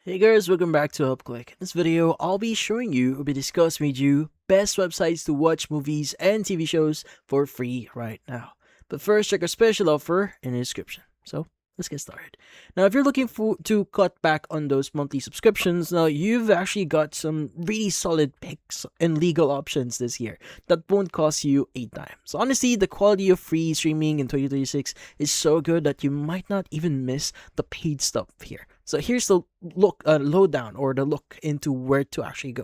Hey guys, welcome back to HelpClick. In this video, I'll be showing you, discussing with you best websites to watch movies and TV shows for free right now. But first, check our special offer in the description. So, let's get started. Now, if you're looking to cut back on those monthly subscriptions, now you've actually got some really solid picks and legal options this year that won't cost you a dime. So honestly, the quality of free streaming in 2026 is so good that you might not even miss the paid stuff here. So here's the lowdown or the look into where to actually go.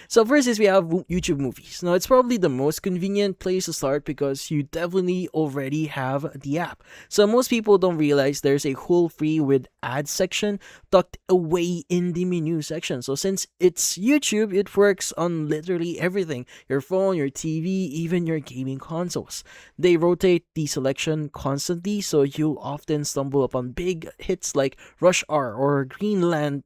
So first is we have YouTube Movies. Now it's probably the most convenient place to start because you definitely already have the app. So most people don't realize there's a whole free with ads section tucked away in the menu section. So since it's YouTube, it works on literally everything: your phone, your TV, even your gaming consoles. They rotate the selection constantly, so you'll often stumble upon big hits like Rush Hour or Greenland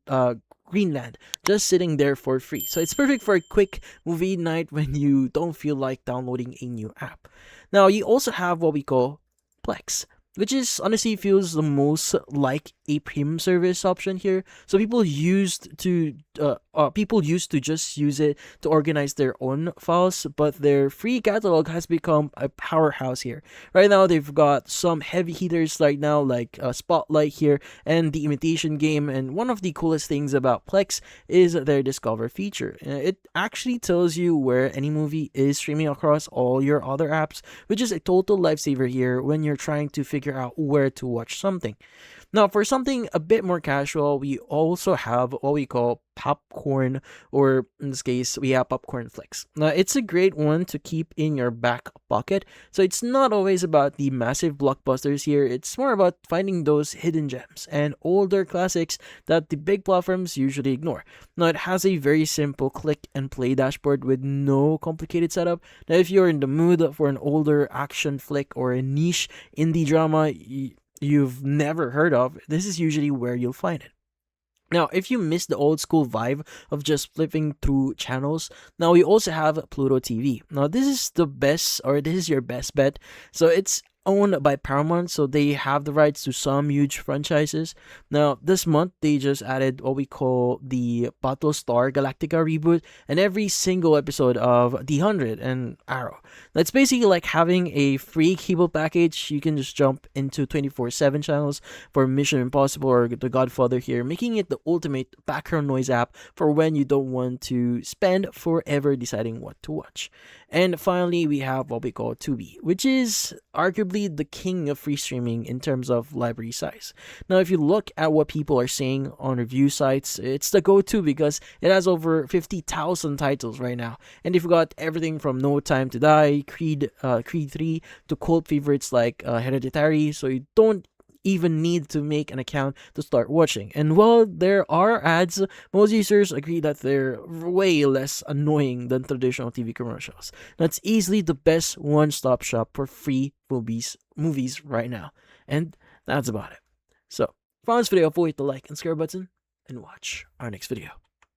just sitting there for free. So it's perfect for a quick movie night when you don't feel like downloading a new app. Now you also have what we call Plex, which is honestly feels the most like a premium service option here. So people used to just use it to organize their own files, but their free catalog has become a powerhouse here. Right now, they've got some heavy hitters right now, like Spotlight here and The Imitation Game. And one of the coolest things about Plex is their Discover feature. It actually tells you where any movie is streaming across all your other apps, which is a total lifesaver here when you're trying to figure out where to watch something. Now, for something a bit more casual, we also have what we call Popcorn, or in this case, we have Popcorn Flicks. Now, it's a great one to keep in your back pocket. So it's not always about the massive blockbusters here. It's more about finding those hidden gems and older classics that the big platforms usually ignore. Now, it has a very simple click and play dashboard with no complicated setup. Now, if you're in the mood for an older action flick or a niche indie drama you've never heard of, this is usually where you'll find it. Now, if you miss the old school vibe of just flipping through channels, now we also have Pluto TV. Now, this is this is your best bet. So it's owned by Paramount, so they have the rights to some huge franchises. Now, this month they just added what we call the Battlestar Galactica reboot and every single episode of The 100 and Arrow. That's basically like having a free cable package. You can just jump into 24/7 channels for Mission Impossible or The Godfather here, making it the ultimate background noise app for when you don't want to spend forever deciding what to watch. And finally, we have what we call Tubi, which is arguably the king of free streaming in terms of library size. Now, if you look at what people are saying on review sites, it's the go-to because it has over 50,000 titles right now. And you've got everything from No Time to Die, Creed 3, to cult favorites like Hereditary, so you don't even need to make an account to start watching. And while there are ads, most users agree that they're way less annoying than traditional TV commercials. That's easily the best one-stop shop for free movies right now. And that's about it. So, if you found this video, avoid the like and subscribe button and watch our next video.